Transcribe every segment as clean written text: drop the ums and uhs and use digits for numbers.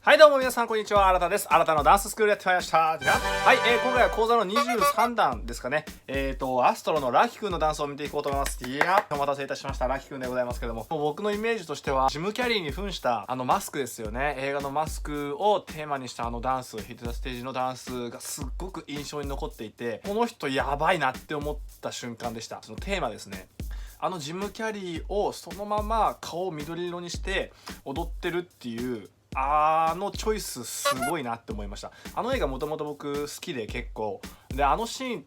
はいどうも皆さんこんにちは、新田です。新田のダンススクールやってまいりました。はい、今回は講座の23弾ですかね。アストロのラキくんのダンスを見ていこうと思います。いやお待たせいたしました、ラキくんでございますけども、僕のイメージとしてはジム・キャリーに扮したマスクですよね。映画のマスクをテーマにしたダンス、ヒット・ザ・ステージのダンスがすっごく印象に残っていて、この人やばいなって思った瞬間でした。そのテーマですね。ジム・キャリーをそのまま顔を緑色にして踊ってるっていうチョイスすごいなって思いました。映画もともと僕好きで結構で、シーンっ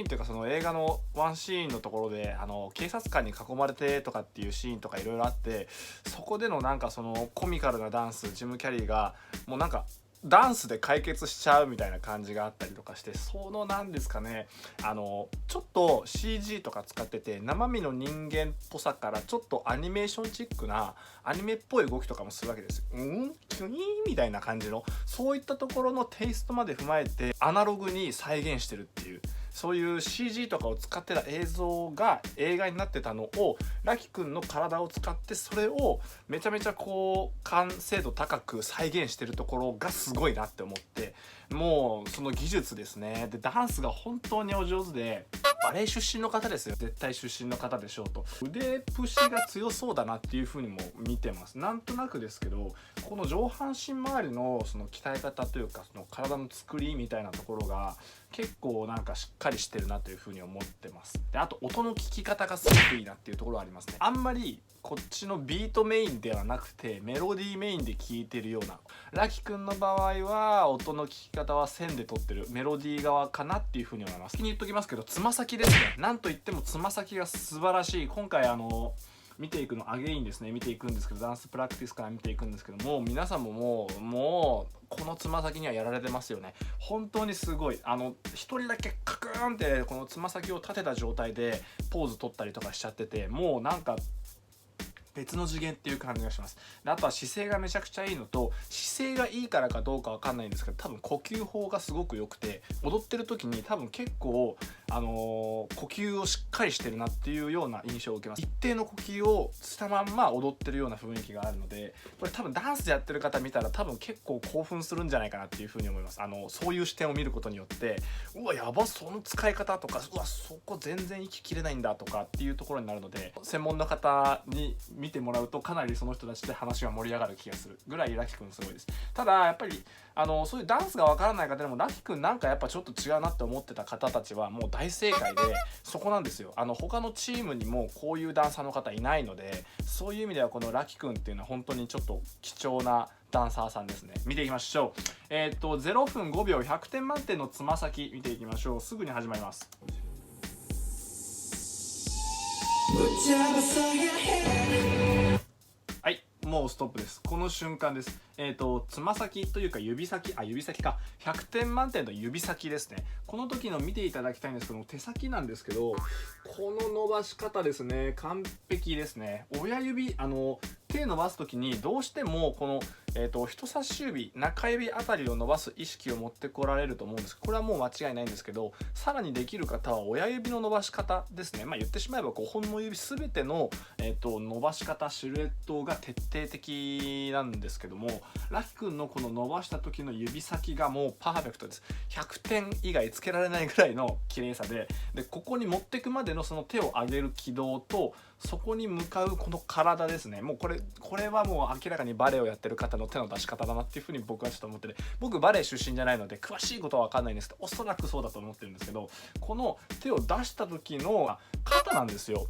ていうかその映画のワンシーンのところで警察官に囲まれてとかっていうシーンとかいろいろあって、そこでのなんかそのコミカルなダンス、ジム・キャリーがもうなんかダンスで解決しちゃうみたいな感じがあったりとかして、そのなんですかね、ちょっと CG とか使ってて生身の人間っぽさからちょっとアニメーションチックなアニメっぽい動きとかもするわけですよ。キュニーみたいな感じの、そういったところのテイストまで踏まえてアナログに再現してるっていう、そういう CG とかを使ってた映像が映画になってたのをラキくんの体を使ってそれをめちゃめちゃこう完成度高く再現してるところがすごいなって思って、もうその技術ですね。でダンスが本当にお上手で、バレエ出身の方ですよ。絶対出身の方でしょうと。腕プシが強そうだなっていう風にも見てます。なんとなくですけど、この上半身周りのその鍛え方というか、その体の作りみたいなところが結構なんかしっかりしてるなという風に思ってます。であと音の聞き方がすごくいいなっていうところはありますね。あんまりこっちのビートメインではなくてメロディーメインで聴いてるような、ラキくんの場合は音の聞き方は線で取ってるメロディー側かなっていう風に思います。先に言っときますけど、つま先ですね。なんといってもつま先が素晴らしい。今回見ていくのアゲインですね、見ていくんですけど、ダンスプラクティスから見ていくんですけども、皆さんももうこのつま先にはやられてますよね。本当にすごい。一人だけカクーンってこのつま先を立てた状態でポーズ取ったりとかしちゃってて、もうなんか別の次元っていう感じがします。であとは姿勢がめちゃくちゃいいのと、姿勢がいいからかどうかわかんないんですけど、多分呼吸法がすごく良くて、踊ってる時に多分結構呼吸をしっかりしてるなっていうような印象を受けます。一定の呼吸をしたまんま踊ってるような雰囲気があるので、これ多分ダンスでやってる方見たら多分結構興奮するんじゃないかなっていうふうに思います。そういう視点を見ることによって、うわやば、その使い方とか、うわそこ全然息切れないんだとかっていうところになるので、専門の方に見てもらうとかなりその人たちで話が盛り上がる気がするぐらいラキくんすごいです。ただやっぱりそういうダンスがわからない方でもラキくんなんかやっぱちょっと違うなって思ってた方たちはもう大正解で、そこなんですよ。他のチームにもこういうダンサーの方いないので、そういう意味ではこのラキくんっていうのは本当にちょっと貴重なダンサーさんですね。見ていきましょう。0分5秒100点満点のつま先見ていきましょう。すぐに始まります。はい、もうストップです。この瞬間です。つま先というか指先か、100点満点の指先ですね。この時の見ていただきたいんですけど、手先なんですけど、この伸ばし方ですね、完璧ですね。親指手伸ばす時にどうしてもこの人差し指、中指あたりを伸ばす意識を持ってこられると思うんです。これはもう間違いないんですけど、さらにできる方は親指の伸ばし方ですね。言ってしまえば5本の指全ての、伸ばし方、シルエットが徹底的なんですけども、ラキくんのこの伸ばした時の指先がもうパーフェクトです。100点以外つけられないぐらいの綺麗さで、ここに持っていくまでのその手を上げる軌道と、そこに向かうこの体ですね。もうこれはもう明らかにバレエをやってる方の手の出し方だなっていうふうに僕はちょっと思ってて、僕バレエ出身じゃないので詳しいことは分かんないんですけど、おそらくそうだと思ってるんですけど、この手を出した時の肩なんですよ。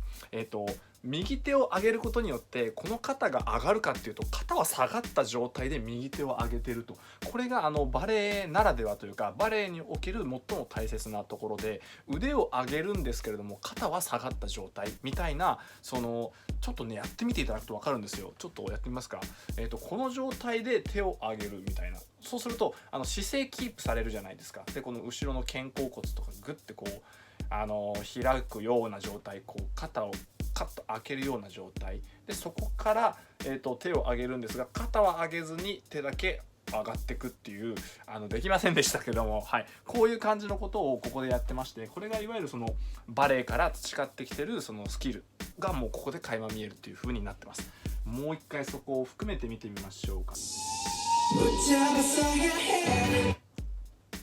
右手を上げることによってこの肩が上がるかっていうと、肩は下がった状態で右手を上げてると。これがバレエならではというか、バレエにおける最も大切なところで、腕を上げるんですけれども肩は下がった状態みたいな、ちょっとねやってみていただくと分かるんですよ。ちょっとやってみますか。この状態で手を上げるみたいな。そうすると姿勢キープされるじゃないですか。でこの後ろの肩甲骨とかグッてこう開くような状態、こう肩をカッと開けるような状態で、そこから、手を上げるんですが、肩は上げずに手だけ上がってくっていう、できませんでしたけども、はい、こういう感じのことをここでやってまして、これがいわゆるそのバレエから培ってきてるそのスキルがもうここで垣間見えるっていう風になってます。もう一回そこを含めて見てみましょうか。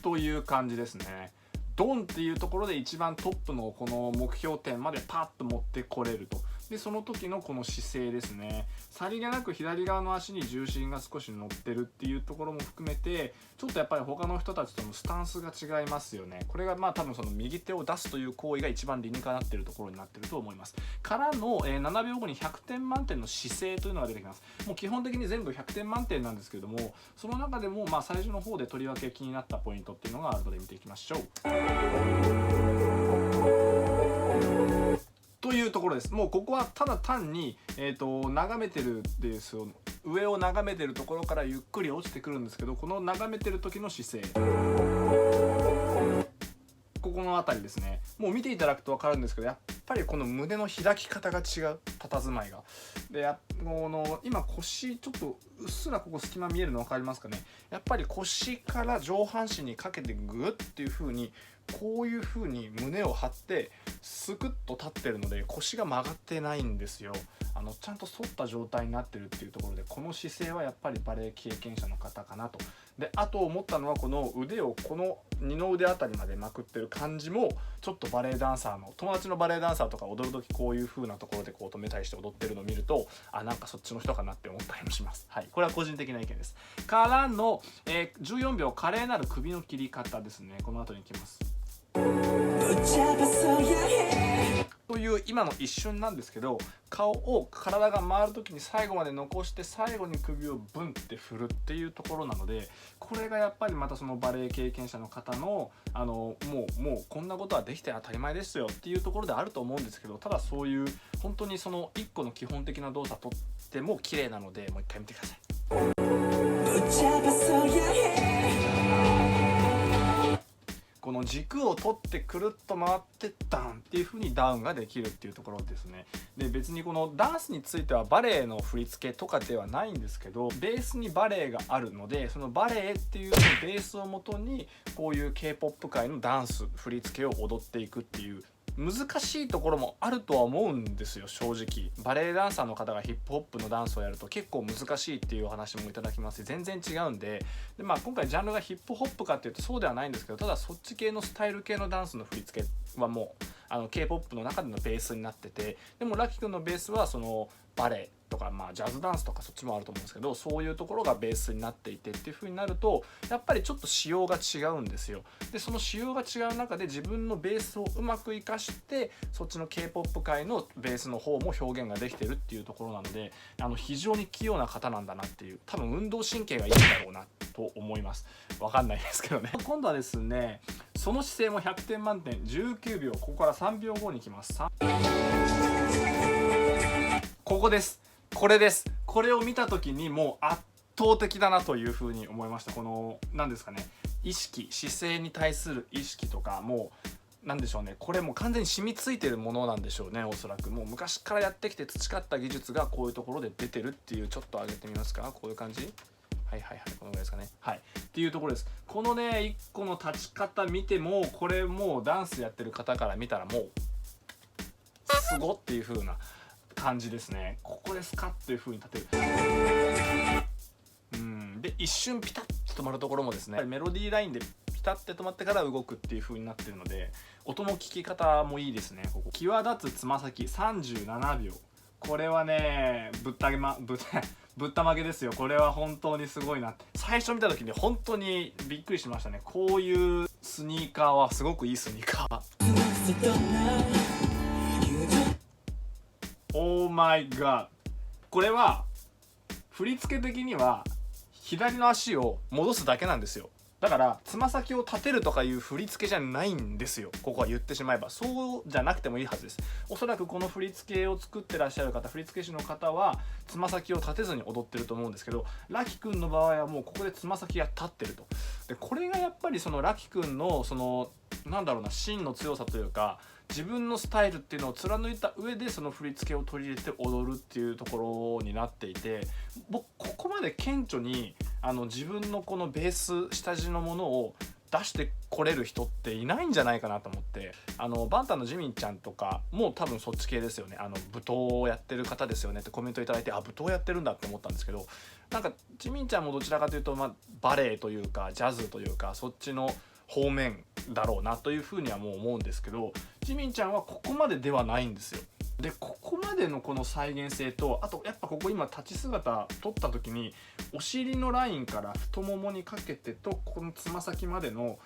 という感じですね。ドンっていうところで一番トップのこの目標点までパッと持ってこれると。でその時のこの姿勢ですね、さりげなく左側の足に重心が少し乗ってるっていうところも含めて、ちょっとやっぱり他の人たちとのスタンスが違いますよね。これがまあ多分その右手を出すという行為が一番理にかなっているところになっていると思います。からの、7秒後に100点満点の姿勢というのが出てきます。もう基本的に全部100点満点なんですけれども、その中でもまあ最初の方でとりわけ気になったポイントっていうのがあるので見ていきましょう。というところです。もうここはただ単に、眺めてるですよ、上を眺めてるところからゆっくり落ちてくるんですけど、この眺めてる時の姿勢、ここの辺りですね。もう見ていただくと分かるんですけど、やっぱりこの胸の開き方が違う、佇まいが。で今腰ちょっとうっすらここ隙間見えるの分かりますかね。やっぱり腰から上半身にかけてグッっていう風に、こういう風に胸を張ってスクッと立ってるので、腰が曲がってないんですよ。ちゃんと反った状態になってるっていうところで、この姿勢はやっぱりバレエ経験者の方かなと。であと思ったのは、この腕をこの二の腕あたりまでまくってる感じも、ちょっとバレエダンサーの友達のバレエダンサーとか踊る時こういう風なところでこう止めたりして踊ってるのを見ると、なんかそっちの人かなって思ったりもします。はい、これは個人的な意見です。からの、14秒華麗なる首の切り方ですね。この後に行きます。という今の一瞬なんですけど、顔を体が回る時に最後まで残して、最後に首をブンって振るっていうところなので、これがやっぱりまたそのバレエ経験者の方のもうこんなことはできて当たり前ですよっていうところであると思うんですけど、ただそういう本当にその一個の基本的な動作とっても綺麗なので、もう一回見てください。この軸を取ってくるっと回ってダンっていう風にダウンができるっていうところですね。で別にこのダンスについてはバレエの振り付けとかではないんですけど、ベースにバレエがあるので、そのバレエっていうベースをもとにこういう K-POP 界のダンス振り付けを踊っていくっていう難しいところもあるとは思うんですよ。正直バレエダンサーの方がヒップホップのダンスをやると結構難しいっていうお話もいただきますし、全然違うんで、今回ジャンルがヒップホップかっていうとそうではないんですけど、ただそっち系のスタイル系のダンスの振り付けはもうK-POP の中でのベースになってて、でもラキ君のベースはそのバレエとか、ジャズダンスとかそっちもあると思うんですけど、そういうところがベースになっていてっていう風になると、やっぱりちょっと仕様が違うんですよ。でその仕様が違う中で自分のベースをうまく活かして、そっちの K-POP 界のベースの方も表現ができてるっていうところなので、非常に器用な方なんだなっていう、多分運動神経がいいんだろうなと思います。わかんないですけどね。今度はですね、その姿勢も100点満点、19秒、ここから3秒後に来ます。ここです。これです。これを見た時にもう圧倒的だなというふうに思いました。この何ですかね、意識、姿勢に対する意識とか、もう何でしょうね、これもう完全に染みついてるものなんでしょうね。おそらくもう昔からやってきて培った技術がこういうところで出てるっていう、ちょっと上げてみますか。こういう感じ、はいはいはい、このぐらいですかね。はいっていうところです。このね1個の立ち方見ても、これもうダンスやってる方から見たらもうすごっていう風な感じですね。ここですかっていう風に立てる。で一瞬ピタッと止まるところもですね、メロディーラインでピタッて止まってから動くっていう風になってるので、音の聞き方もいいですね。ここ際立つつま先37秒、これはねぶったまげですよ。これは本当にすごいな。最初見た時に本当にびっくりしましたね。こういうスニーカーはすごくいいスニーカー。オーマイガー。これは振り付け的には左の足を戻すだけなんですよ。だからつま先を立てるとかいう振り付けじゃないんですよ。ここは言ってしまえばそうじゃなくてもいいはずです。おそらくこの振り付けを作ってらっしゃる方、振り付け師の方はつま先を立てずに踊ってると思うんですけど、ラキ君の場合はもうここでつま先が立ってると。でこれがやっぱりそのラキ君のそのなんだろうな、芯の強さというか、自分のスタイルっていうのを貫いた上でその振り付けを取り入れて踊るっていうところになっていて、僕ここまで顕著に自分のこのベース下地のものを出して来れる人っていないんじゃないかなと思って、バンタンのジミンちゃんとかも多分そっち系ですよね。舞踏をやってる方ですよねってコメントいただいて、舞踏やってるんだって思ったんですけど、なんかジミンちゃんもどちらかというと、バレエというかジャズというかそっちの方面だろうなというふうにはもう思うんですけど、ジミンちゃんはここまでではないんですよ。でここまでのこの再現性と、あとやっぱここ今立ち姿撮った時にお尻のラインから太ももにかけてとこのつま先までの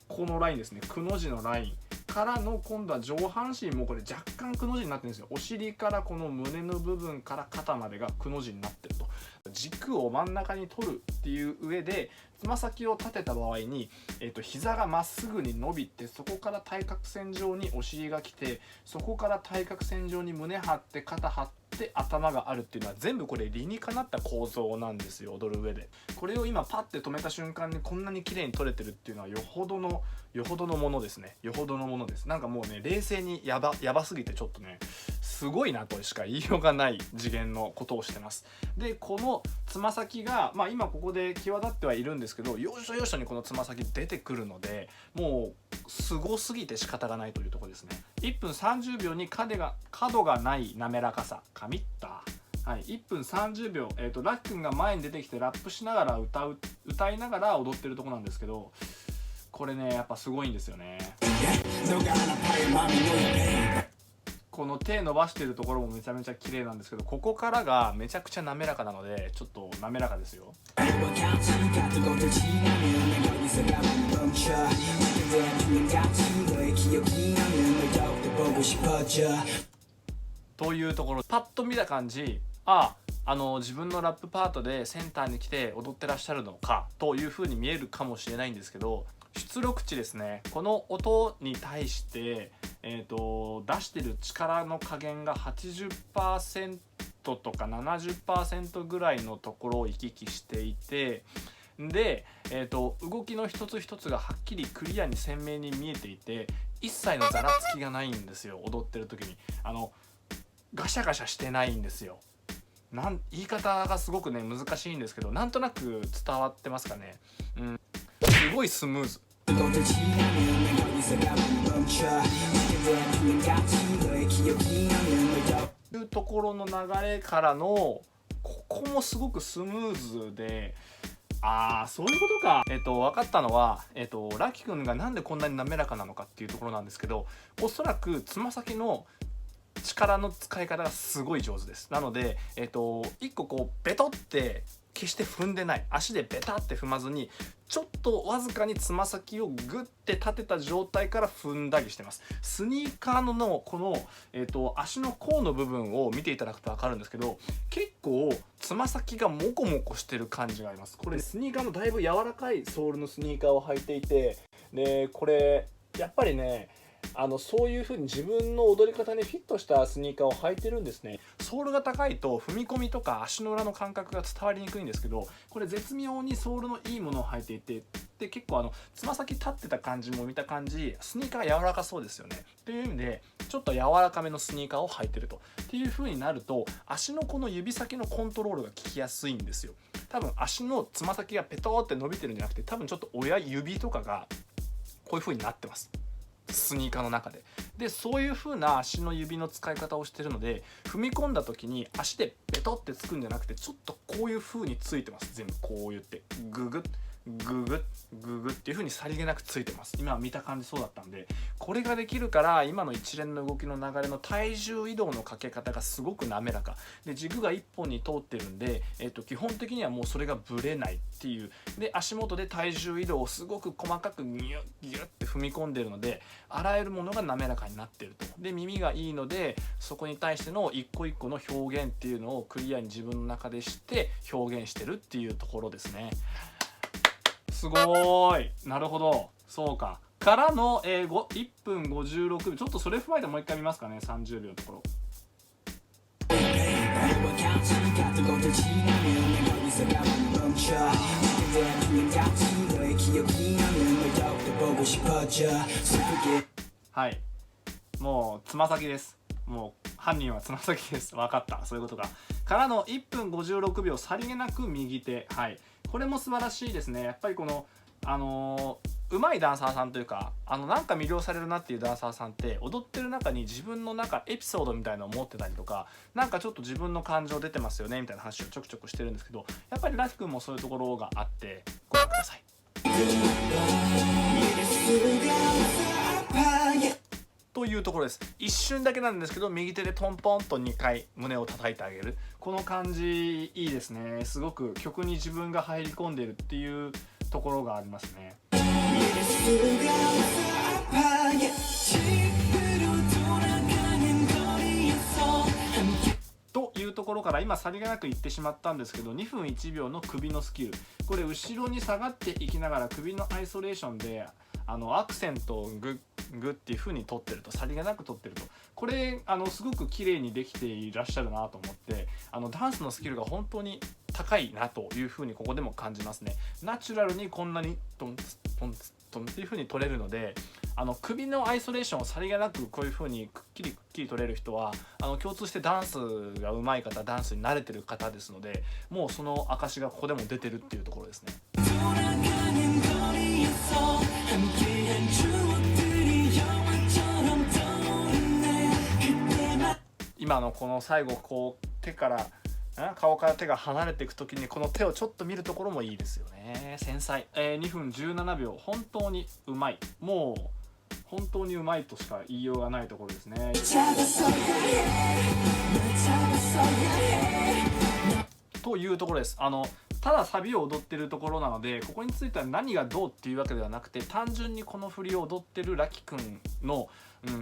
このラインですね、くの字のラインからの今度は上半身もこれ若干くの字になってるんですよ。お尻からこの胸の部分から肩までがくの字になってると。軸を真ん中に取るっていう上でつま先を立てた場合に、膝がまっすぐに伸びて、そこから対角線上にお尻が来て、そこから対角線上に胸張って肩張って頭があるっていうのは全部これ理にかなった構造なんですよ、踊る上で。これを今パッて止めた瞬間にこんなに綺麗に撮れてるっていうのはよほどのものですね。よほどのものです。なんかもうね、冷静にやばすぎてちょっとねすごいなとしか言いようがない次元のことをしてます。でこのつま先が、今ここで際立ってはいるんですけど、要所要所にこのつま先出てくるので、もうすごすぎて仕方がないというところですね。1分30秒に角がない滑らかさ、神った。はい、1分30秒、ラッキー君が前に出てきてラップしながら歌いながら踊ってるとこなんですけど、これねやっぱすごいんですよね。この手伸ばしてるところもめちゃめちゃ綺麗なんですけど、ここからがめちゃくちゃ滑らかなので、ちょっと滑らかですよ。というところ、パッと見た感じ、自分のラップパートでセンターに来て踊ってらっしゃるのかという風に見えるかもしれないんですけど、出力値ですね、この音に対して、出してる力の加減が 80% とか 70% ぐらいのところを行き来していて、で、動きの一つ一つがはっきりクリアに鮮明に見えていて、一切のざらつきがないんですよ。踊ってる時にガシャガシャしてないんですよ。言い方がすごくね難しいんですけど、なんとなく伝わってますかね。すごいスムーズ。いうところの流れからのここもすごくスムーズで、そういうことか。分かったのは、ラキ君がなんでこんなに滑らかなのかっていうところなんですけど、おそらくつま先の力の使い方がすごい上手です。なので、一個こうベトって決して踏んでない、足でベタって踏まずに、ちょっとわずかにつま先をグッて立てた状態から踏んだりしてます。スニーカーのこの、足の甲の部分を見ていただくと分かるんですけど、結構つま先がモコモコしてる感じがあります。これスニーカーのだいぶ柔らかいソールのスニーカーを履いていて、でこれやっぱりねそういう風に自分の踊り方にフィットしたスニーカーを履いてるんですね。ソールが高いと踏み込みとか足の裏の感覚が伝わりにくいんですけど、これ絶妙にソールのいいものを履いていて、で結構つま先立ってた感じも見た感じ、スニーカー柔らかそうですよね。という意味でちょっと柔らかめのスニーカーを履いてるとっていう風になると、足のこの指先のコントロールが効きやすいんですよ。多分足のつま先がペトーって伸びてるんじゃなくて、多分ちょっと親指とかがこういう風になってます、スニーカーの中で。でそういう風な足の指の使い方をしてるので、踏み込んだ時に足でベトってつくんじゃなくて、ちょっとこういう風についてます。全部こう言ってググッググッググッっていう風にさりげなくついてます。今見た感じそうだったんで、これができるから今の一連の動きの流れの体重移動のかけ方がすごく滑らかで、軸が一本に通ってるんで、基本的にはもうそれがブレないっていう。で足元で体重移動をすごく細かくギュッギュッって踏み込んでるので、あらゆるものが滑らかになってると。で耳がいいので、そこに対しての一個一個の表現っていうのをクリアに自分の中でして表現してるっていうところですね。すごーい。なるほど、そうか。からの、1分56秒。ちょっとそれ踏まえてもう一回見ますかね。30秒のところ。はい、もうつま先です。もう犯人はつま先です。分かった、そういうことか。からの1分56秒さりげなく右手。はい、これも素晴らしいですね。やっぱりこの上手いダンサーさんというかなんか魅了されるなっていうダンサーさんって踊ってる中に自分の中エピソードみたいなのを持ってたりとか、なんかちょっと自分の感情出てますよねみたいな話をちょくちょくしてるんですけど、やっぱりラフ君もそういうところがあってご覧ください。というところです。一瞬だけなんですけど右手でトンポンと2回胸を叩いてあげる、この感じいいですね。すごく曲に自分が入り込んでるっていうところがありますね。というところから今さりげなく言ってしまったんですけど、2分1秒の首のスキル、これ後ろに下がっていきながら首のアイソレーションでアクセントをグッっていう風に取ってると、さりげなく取ってると、これすごく綺麗にできていらっしゃるなと思って、ダンスのスキルが本当に高いなという風にここでも感じますね。ナチュラルにこんなにトンツトンツトンっていう風に取れるので、首のアイソレーションをさりげなくこういう風にくっきり取れる人は共通してダンスが上手い方、ダンスに慣れてる方ですので、もうその証がここでも出てるっていうところですね。今のこの最後こう手から顔から手が離れていく時にこの手をちょっと見るところもいいですよね。繊細。2分17秒本当にうまい、もう本当にうまいとしか言いようがないところですね。というところです。ただサビを踊ってるところなので、ここについては何がどうっていうわけではなくて、単純にこの振りを踊ってるラキくんの、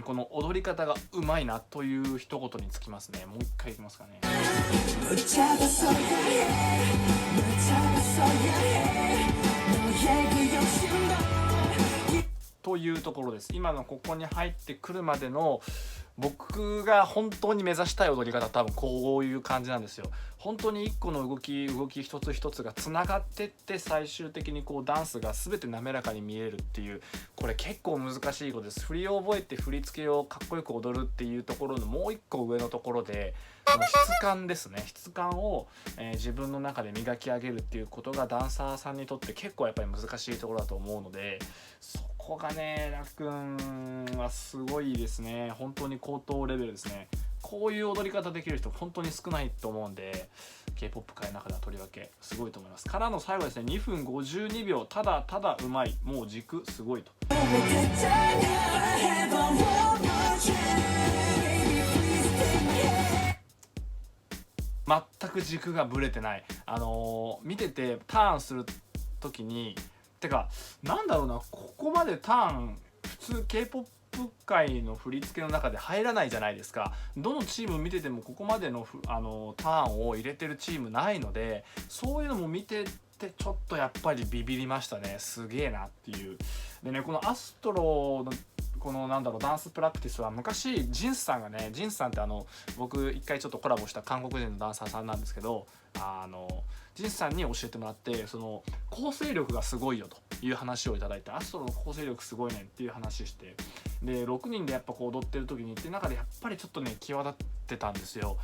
この踊り方がうまいなという一言につきますね。もう一回いきますかね。というところです。今のここに入ってくるまでの僕が本当に目指したい踊り方、多分こういう感じなんですよ。本当に一個の動き一つ一つがつながってって、最終的にこうダンスが全て滑らかに見えるっていう、これ結構難しいことです。振りを覚えて振り付けをかっこよく踊るっていうところのもう一個上のところで、質感ですね。質感を、自分の中で磨き上げるっていうことがダンサーさんにとって結構やっぱり難しいところだと思うので、そこがね、ラくんはすごいですね。本当に高等レベルですね。こういう踊り方できる人本当に少ないと思うんで、 K-POP 界の中ではとりわけすごいと思います。からの最後ですね、2分52秒、ただただうまい、もう軸すごいと。全く軸がぶれてない。見ててターンする時に、てかなんだろうな、ここまでターン普通 K-POP 界の振り付けの中で入らないじゃないですか。どのチーム見ててもここまでのターンを入れてるチームないので、そういうのも見ててちょっとやっぱりビビりましたね。すげえなっていう。でね、このアストロのこのダンスプラクティスは昔ジンスさんがね、ジンスさんって僕一回ちょっとコラボした韓国人のダンサーさんなんですけど、ジンスさんに教えてもらって、その構成力がすごいよという話をいただいて、アストロの構成力すごいねっていう話して、で6人でやっぱこう踊ってる時にっていう中でやっぱりちょっとね際立ってたんですよ。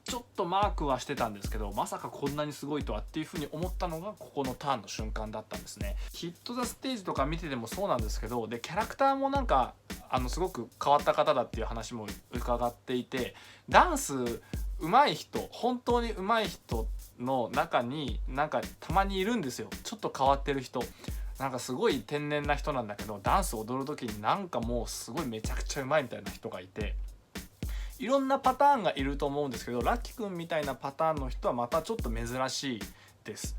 ちょっとマークはしてたんですけど、まさかこんなにすごいとはっていう風に思ったのがここのターンの瞬間だったんですね。ヒット・ザ・ステージとか見ててもそうなんですけど、でキャラクターもなんかすごく変わった方だっていう話も伺っていて、ダンス上手い人、本当に上手い人の中になんかたまにいるんですよ。ちょっと変わってる人、なんかすごい天然な人なんだけど、ダンス踊る時になんかもうすごいめちゃくちゃ上手いみたいな人がいて、いろんなパターンがいると思うんですけど、ラッキーくんみたいなパターンの人はまたちょっと珍しいです。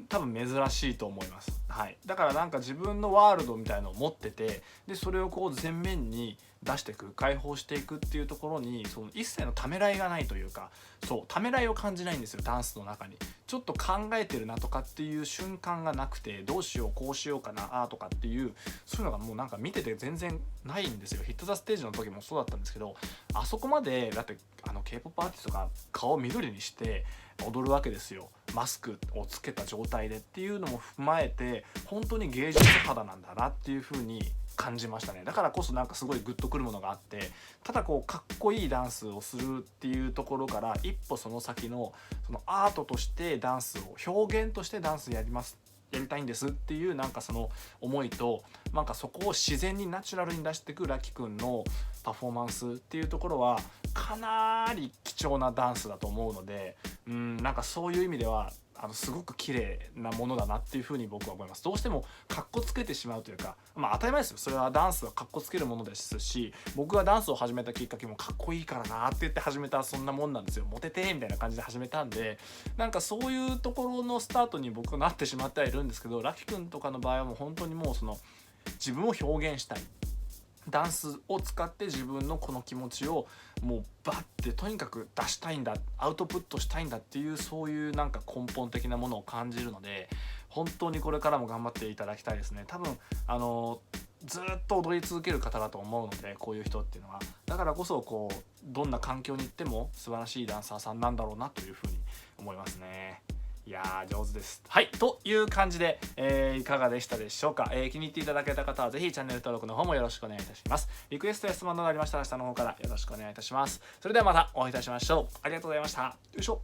多分珍しいと思います。はい、だからなんか自分のワールドみたいのを持ってて、でそれをこう前面に出していく、解放していくっていうところに、その一切のためらいがないというか、そうためらいを感じないんですよ。ダンスの中にちょっと考えてるなとかっていう瞬間がなくて、どうしようこうしようかなとかっていう、そういうのがもうなんか見てて全然ないんですよ。ヒット・ザ・ステージの時もそうだったんですけど、あそこまでだってK-POP アーティストが顔を緑にして踊るわけですよ。マスクをつけた状態でっていうのも踏まえて、本当に芸術肌なんだなっていう風に感じましたね。だからこそなんかすごいグッとくるものがあって、ただこうかっこいいダンスをするっていうところから一歩その先のそのアートとしてダンスを、表現としてダンスややりたいんですっていうなんかその思いと、なんかそこを自然にナチュラルに出していくラキくんのパフォーマンスっていうところはかなり貴重なダンスだと思うので、なんかそういう意味ではすごく綺麗なものだなっていうふうに僕は思います。どうしてもカッコつけてしまうというか、まあ当たり前ですよ、それはダンスはカッコつけるものですし、僕がダンスを始めたきっかけもかっこいいからなって言って始めたそんなもんなんですよ。モテてみたいな感じで始めたんで、なんかそういうところのスタートに僕はなってしまってはいるんですけど、ラキくんとかの場合はもう本当にもうその自分を表現したい、ダンスを使って自分のこの気持ちをもうバッてとにかく出したいんだ、アウトプットしたいんだっていう、そういうなんか根本的なものを感じるので、本当にこれからも頑張っていただきたいですね。多分ずっと踊り続ける方だと思うので、こういう人っていうのはだからこそこうどんな環境に行っても素晴らしいダンサーさんなんだろうなというふうに思いますね。いやー上手です。はい、という感じで、いかがでしたでしょうか。気に入っていただけた方はぜひチャンネル登録の方もよろしくお願いいたします。リクエストや質問などありましたら下の方からよろしくお願いいたします。それではまたお会いいたしましょう。ありがとうございました。よいしょ。